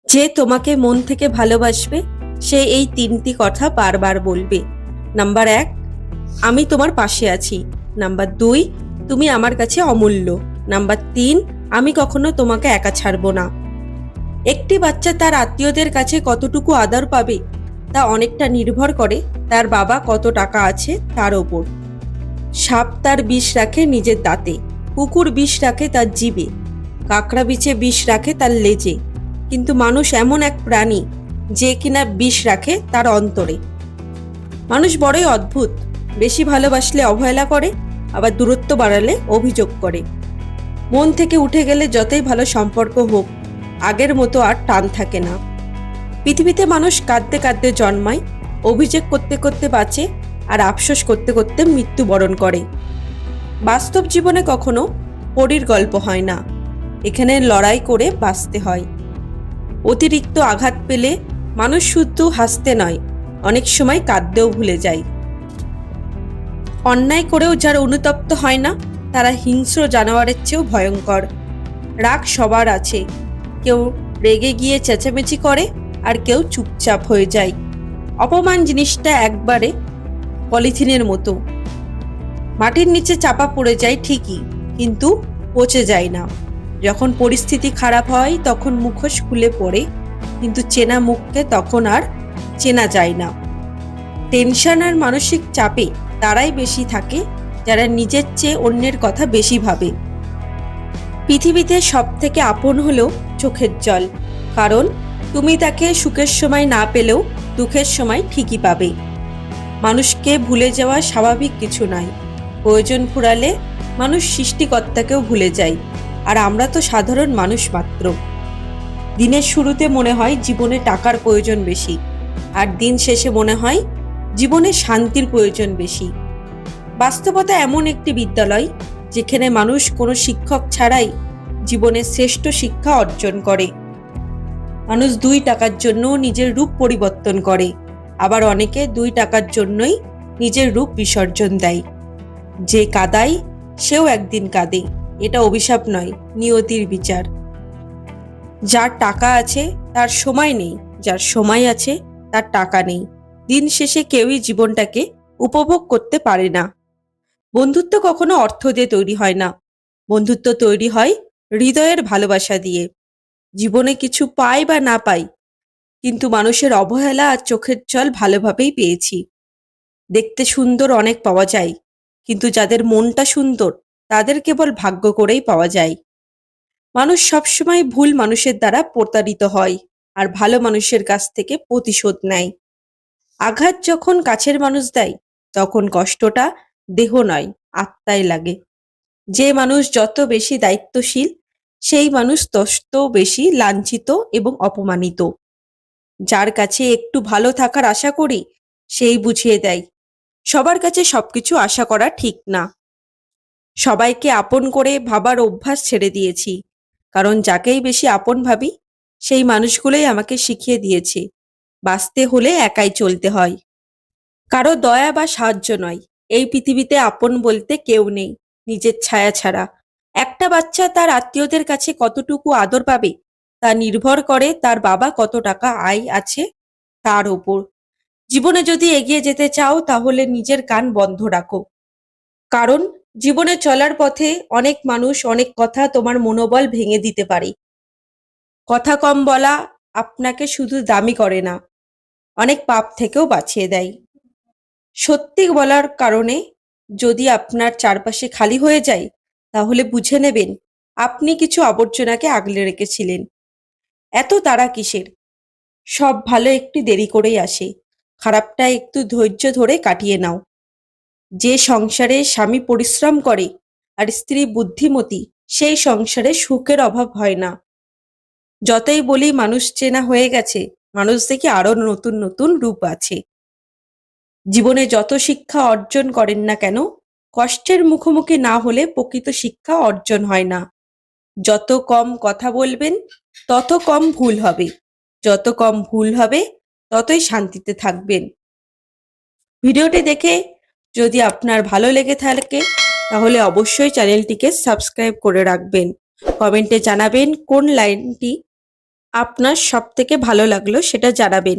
যে তোমাকে মন থেকে ভালোবাসবে সে এই তিনটি কথা বারবার বলবে। নাম্বার ১, আমি তোমার পাশে আছি। নাম্বার ২, তুমি আমার কাছে অমূল্য। নাম্বার ৩, আমি কখনো তোমাকে একা ছাড়বো না। একটি বাচ্চা তার আত্মীয়দের কাছে কতটুকু আদর পাবে তা অনেকটা নির্ভর করে তার বাবা কত টাকা আছে তার ওপর। সাপ তার বিষ রাখে নিজের দাঁতে, কুকুর বিষ রাখে তার জিভে, কাঁকড়া বিছে বিষ রাখে তার লেজে, কিন্তু মানুষ এমন এক প্রাণী যে কিনা বিষ রাখে তার অন্তরে। মানুষ বড়ই অদ্ভুত, বেশি ভালোবাসলে অবহেলা করে, আবার দূরত্ব বাড়ালে অভিযোগ করে। মন থেকে উঠে গেলে যতই ভালো সম্পর্ক হোক, আগের মতো আর টান থাকে না। পৃথিবীতে মানুষ কাঁদতে কাঁদতে জন্মায়, অভিযোগ করতে করতে বাঁচে, আর আফসোস করতে করতে মৃত্যুবরণ করে। বাস্তব জীবনে কখনো পরীর গল্প হয় না, এখানে লড়াই করে বাঁচতে হয়। অতিরিক্ত আঘাত পেলে মানুষ শুধু হাসতে নয়, অনেক সময় কাঁদতেও ভুলে যায়। অন্যায় করেও যারা অনুতপ্ত হয় না তারা হিংস্র জানোয়ারের চেয়েও ভয়ঙ্কর। রাগ সবার আছে, কেউ রেগে গিয়ে চেঁচামেচি করে, আর কেউ চুপচাপ হয়ে যায়। অপমান জিনিসটা একবারে পলিথিনের মতো, মাটির নিচে চাপা পড়ে যায় ঠিকই, কিন্তু পচে যায় না। যখন পরিস্থিতি খারাপ হয় তখন মুখোশ খুলে পড়ে, কিন্তু চেনা মুখকে তখন আর চেনা যায় না। টেনশন আর মানসিক চাপে তারাই বেশি থাকে যারা নিজের চেয়ে অন্যের কথা বেশি ভাবে। পৃথিবীতে সব থেকে আপন হলো চোখের জল, কারণ তুমি তাকে সুখের সময় না পেলেও দুঃখের সময় ঠিকই পাবে। মানুষকে ভুলে যাওয়া স্বাভাবিক কিছু নয়, প্রয়োজন ফুরালে মানুষ সৃষ্টিকর্তাকেও ভুলে যায়, আর আমরা তো সাধারণ মানুষ মাত্র। দিনের শুরুতে মনে হয় জীবনে টাকার প্রয়োজন বেশি, আর দিন শেষে মনে হয় জীবনে শান্তির প্রয়োজন বেশি। বাস্তবতা এমন একটি বিদ্যালয় যেখানে মানুষ কোনো শিক্ষক ছাড়াই জীবনের শ্রেষ্ঠ শিক্ষা অর্জন করে। মানুষ 2 টাকার জন্য নিজের রূপ পরিবর্তন করে, আবার অনেকে 2 টাকার জন্যই নিজের রূপ বিসর্জন দেয়। যে কাঁদায় সেও একদিন কাঁদে, এটা অভিশাপ নয়, নিয়তির বিচার। যার টাকা আছে তার সময় নেই, যার সময় আছে তার টাকা নেই। দিন শেষে কেউই জীবনটাকে উপভোগ করতে পারে না। বন্ধুত্ব কখনো অর্থ দিয়ে তৈরি হয় না, বন্ধুত্ব তৈরি হয় হৃদয়ের ভালোবাসা দিয়ে। জীবনে কিছু পাই বা না পাই, কিন্তু মানুষের অবহেলা আর চোখের জল ভালোভাবেই পেয়েছি। দেখতে সুন্দর অনেক পাওয়া যায়, কিন্তু যাদের মনটা সুন্দর তাদের কেবল ভাগ্য করেই পাওয়া যায়। মানুষ সবসময় ভুল মানুষের দ্বারা প্রতারিত হয়, আর ভালো মানুষের কাছ থেকে প্রতিশোধ নেয়। আঘাত যখন কাছের মানুষ দেয় তখন কষ্টটা দেহ নয়, আত্মায় লাগে। যে মানুষ যত বেশি দায়িত্বশীল সেই মানুষ তত বেশি লাঞ্ছিত এবং অপমানিত। যার কাছে একটু ভালো থাকার আশা করি সেই বুঝিয়ে দেয় সবার কাছে সবকিছু আশা করা ঠিক না। সবাইকে আপন করে ভাবার অভ্যাস ছেড়ে দিয়েছি, কারণ যাকেই বেশি আপন ভাবি সেই মানুষগুলোই আমাকে শিখিয়ে দিয়েছে বাঁচতে হলে একাই চলতে হয়, কারো দয়া বা সাহায্য নয়। এই পৃথিবীতে আপন বলতে কেউ নেই নিজের ছায়া ছাড়া। একটা বাচ্চা তার আত্মীয়দের কাছে কতটুকু আদর পাবে তা নির্ভর করে তার বাবা কত টাকা আয় আছে তার ওপর। জীবনে যদি এগিয়ে যেতে চাও তাহলে নিজের কান বন্ধ রাখো, কারণ জীবনে চলার পথে অনেক মানুষ অনেক কথা তোমার মনোবল ভেঙে দিতে পারে। কথা কম বলা আপনাকে শুধু দামি করে না, অনেক পাপ থেকেও বাঁচিয়ে দেয়। সত্যি বলার কারণে যদি আপনার চারপাশে খালি হয়ে যায় তাহলে বুঝে নেবেন আপনি কিছু আবর্জনাকে আগলে রেখেছিলেন। এত তাড়া কিসের? সব ভালো একটু দেরি করেই আসে, খারাপটা একটু ধৈর্য ধরে কাটিয়ে নাও। যে সংসারে স্বামী পরিশ্রম করে আর স্ত্রী বুদ্ধিমতী সেই সংসারে সুখের অভাব হয় না। যতই বলি মানুষ চেনা হয়ে গেছে, মানুষ দেখি আরো নতুন নতুন রূপ আছে। জীবনে যত শিক্ষা অর্জন করেন না কেন, কষ্টের মুখোমুখি না হলে প্রকৃত শিক্ষা অর্জন হয় না। যত কম কথা বলবেন তত কম ভুল হবে, যত কম ভুল হবে ততই শান্তিতে থাকবেন। ভিডিওটি দেখে যদি আপনার ভালো লেগে থাকে তাহলে অবশ্যই চ্যানেলটিকে সাবস্ক্রাইব করে রাখবেন। কমেন্টে জানাবেন কোন লাইনটি আপনার সব থেকে ভালো লাগলো সেটা জানাবেন।